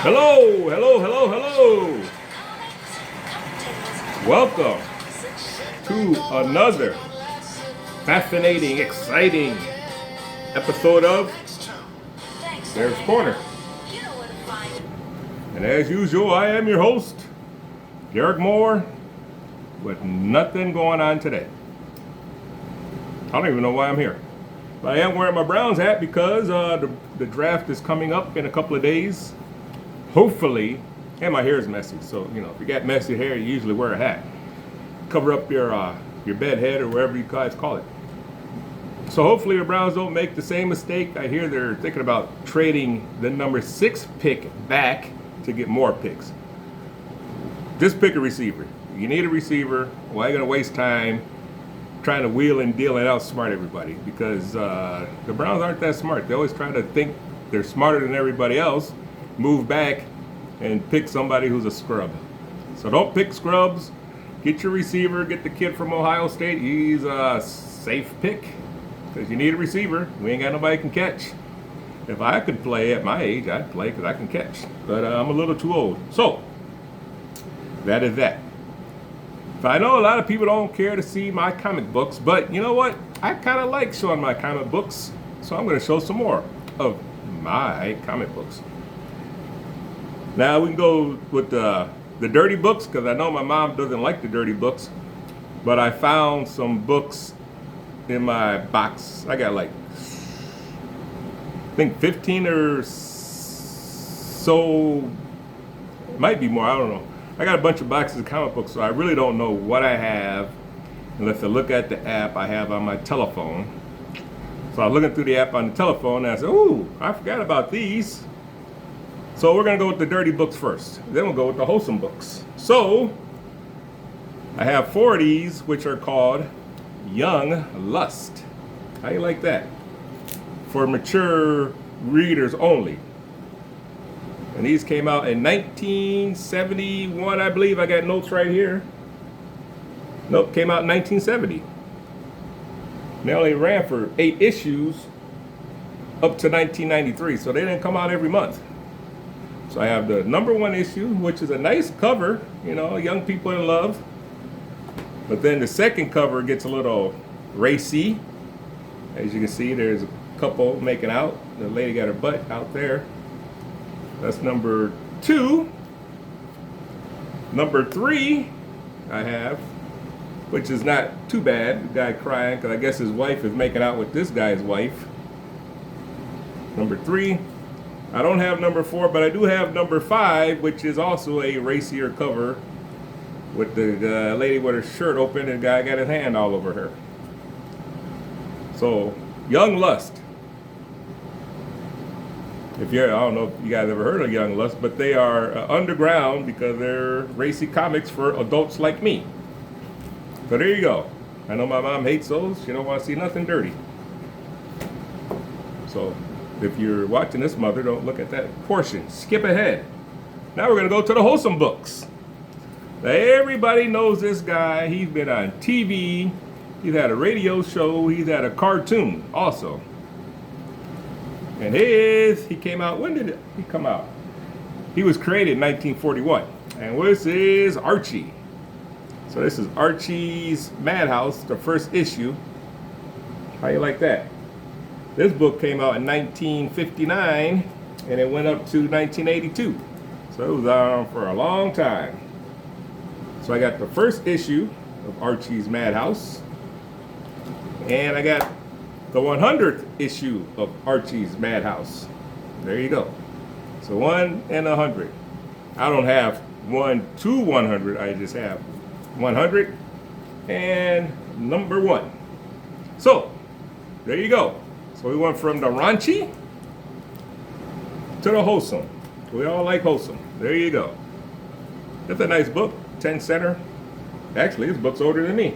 Hello, hello, hello, hello. Welcome to another fascinating, exciting episode of Derrick's Corner. And as usual, I am your host, Derrick Moore, with nothing going on today. I don't even know why I'm here. But I am wearing my Browns hat because the draft is coming up in a couple of days. Hopefully, and my hair is messy, so if you got messy hair, you usually wear a hat. Cover up your bed head or wherever you guys call it. So hopefully the Browns don't make the same mistake. I hear they're thinking about trading the number 6 pick back to get more picks. Just pick a receiver. You need a receiver. Why are you going to waste time trying to wheel and deal and outsmart everybody? Because the Browns aren't that smart. They always try to think they're smarter than everybody else, move back, and pick somebody who's a scrub. So don't pick scrubs. Get your receiver. Get the kid from Ohio State. He's a safe pick because you need a receiver. We ain't got nobody can catch. If I could play at my age, I'd play because I can catch. But I'm a little too old. So that is that. I know a lot of people don't care to see my comic books, but you know what? I kind of like showing my comic books, so I'm going to show some more of my comic books. Now we can go with the dirty books because I know my mom doesn't like the dirty books, but I found some books in my box. I got like, I think 15 or so, might be more, I don't know. I got a bunch of boxes of comic books, so I really don't know what I have unless I look at the app I have on my telephone. So I'm looking through the app on the telephone and I said, ooh, I forgot about these. So we're going to go with the dirty books first. Then we'll go with the wholesome books. So I have 4 of these, which are called Young Lust. How you like that? For mature readers only. And these came out in 1971, I believe. I got notes right here. Nope, came out in 1970. They only ran for 8 issues up to 1993, so they didn't come out every month. So I have the number 1 issue, which is a nice cover, young people in love. But then the second cover gets a little racy. As you can see, there's a couple making out. The lady got her butt out there. That's number 2. Number 3 I have, which is not too bad. The guy crying because I guess his wife is making out with this guy's wife. Number 3. I don't have number 4, but I do have number 5, which is also a racier cover with the lady with her shirt open and the guy got his hand all over her. So, Young Lust. I don't know if you guys ever heard of Young Lust, but they are underground because they're racy comics for adults like me. So there you go. I know my mom hates those. She don't want to see nothing dirty. So if you're watching this, mother, don't look at that portion. Skip ahead. Now we're going to go to the wholesome books. Now everybody knows this guy. He's been on TV. He's had a radio show. He's had a cartoon also. And he came out, when did he come out? He was created in 1941. And this is Archie. So this is Archie's Madhouse, the first issue. How you like that? This book came out in 1959 and it went up to 1982. So it was on for a long time. So I got the first issue of Archie's Madhouse. And I got the 100th issue of Archie's Madhouse. There you go. So 1 and 100. I don't have 1 to 100. I just have 100 and number 1. So there you go. So we went from the raunchy to the wholesome. We all like wholesome. There you go. That's a nice book. 10 center. Actually, this book's older than me.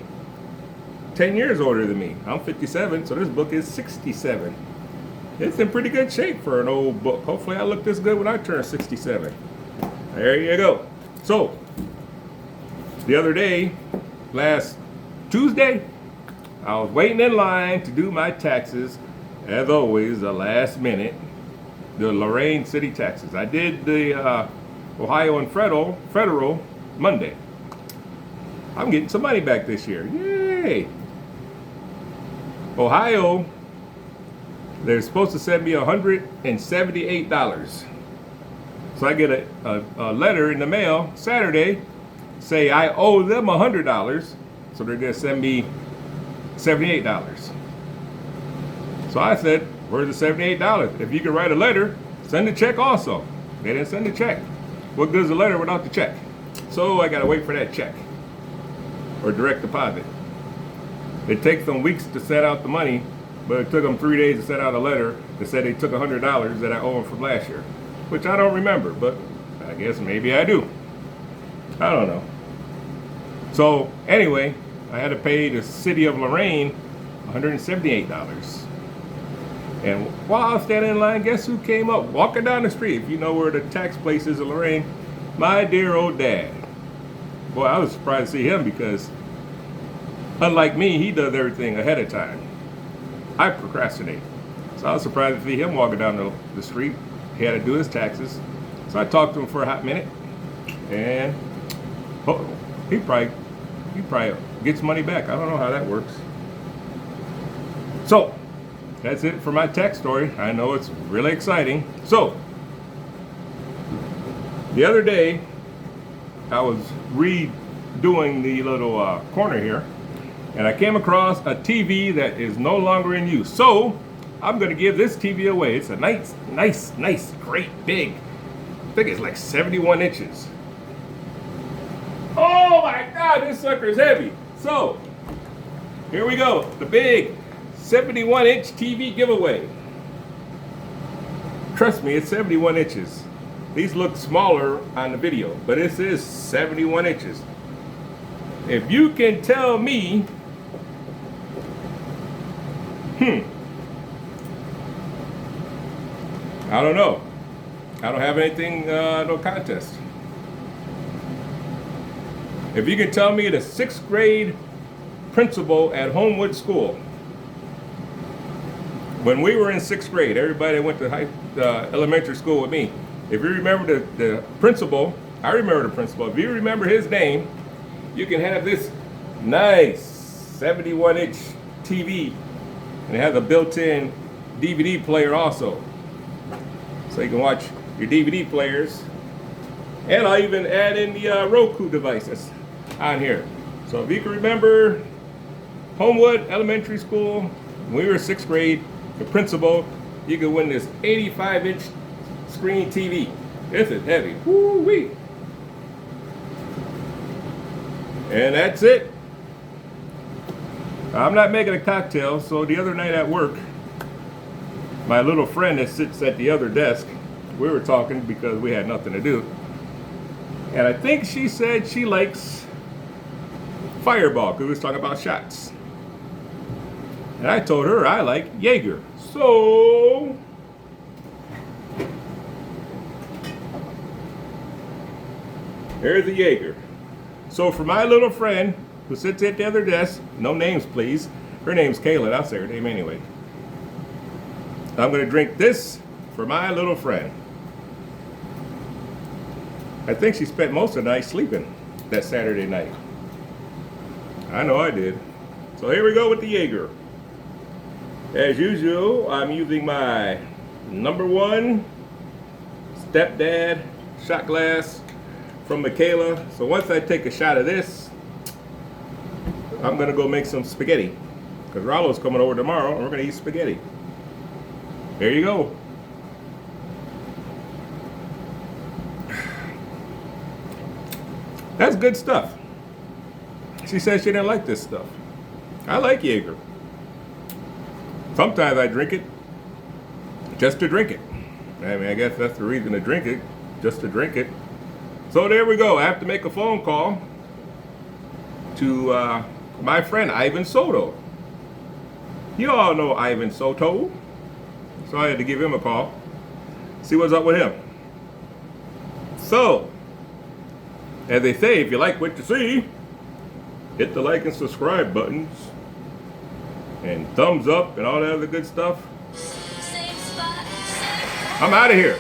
10 years older than me. I'm 57, so this book is 67. It's in pretty good shape for an old book. Hopefully I look this good when I turn 67. There you go. So, the other day, last Tuesday, I was waiting in line to do my taxes. As always, the last minute. the Lorain city taxes. I did the Ohio and federal Monday. I'm getting some money back this year. Yay! Ohio, they're supposed to send me $178. So I get a letter in the mail Saturday, say I owe them $100, so they're gonna send me $78. So I said, where's the $78? If you can write a letter, send a check also. They didn't send a check. What good is a letter without the check? So I gotta wait for that check or direct deposit. It takes them weeks to send out the money, but it took them 3 days to send out a letter that said they took $100 that I owe them from last year, which I don't remember, but I guess maybe I do. I don't know. So anyway, I had to pay the city of Lorain $178. And while I was standing in line, guess who came up? Walking down the street, if you know where the tax place is in Lorain, my dear old dad. Boy, I was surprised to see him because, unlike me, he does everything ahead of time. I procrastinate. So I was surprised to see him walking down the street. He had to do his taxes. So I talked to him for a hot minute. And he probably gets money back. I don't know how that works. So, that's it for my tax story. I know it's really exciting. So, the other day, I was redoing the little corner here, and I came across a TV that is no longer in use. So, I'm going to give this TV away. It's a nice, great big. I think it's like 71 inches. Oh my God, this sucker is heavy. So, here we go. The big 71-inch TV giveaway. Trust me, it's 71 inches. These look smaller on the video, but this is 71 inches. If you can tell me, I don't know. I don't have anything, no contest. If you can tell me the 6th grade principal at Homewood School, when we were in 6th grade, everybody went to elementary school with me. If you remember the principal, I remember the principal. If you remember his name, you can have this nice 71-inch TV, and it has a built-in DVD player also. So you can watch your DVD players. And I'll even add in the Roku devices on here. So if you can remember Homewood Elementary School, when we were 6th grade, the principal, you could win this 85-inch screen TV. This is heavy. Woo-wee. And that's it. I'm not making a cocktail, so the other night at work, my little friend that sits at the other desk, we were talking because we had nothing to do. And I think she said she likes Fireball because we was talking about shots. And I told her I like Jaeger. So, here's the Jaeger. So for my little friend who sits at the other desk, no names please, her name's Kayla, I'll say her name anyway. I'm gonna drink this for my little friend. I think she spent most of the night sleeping that Saturday night. I know I did. So here we go with the Jaeger. As usual, I'm using my #1 stepdad shot glass from Michaela. So once I take a shot of this, I'm gonna go make some spaghetti. Because Rollo's coming over tomorrow and we're gonna eat spaghetti. There you go. That's good stuff. She said she didn't like this stuff. I like Jaeger. Sometimes I drink it just to drink it. I mean, I guess that's the reason to drink it, just to drink it. So there we go. I have to make a phone call to my friend Ivan Soto. You all know Ivan Soto. So I had to give him a call, see what's up with him. So, as they say, if you like what you see, hit the like and subscribe buttons and thumbs up and all that other good stuff. Same spot, same I'm out of here.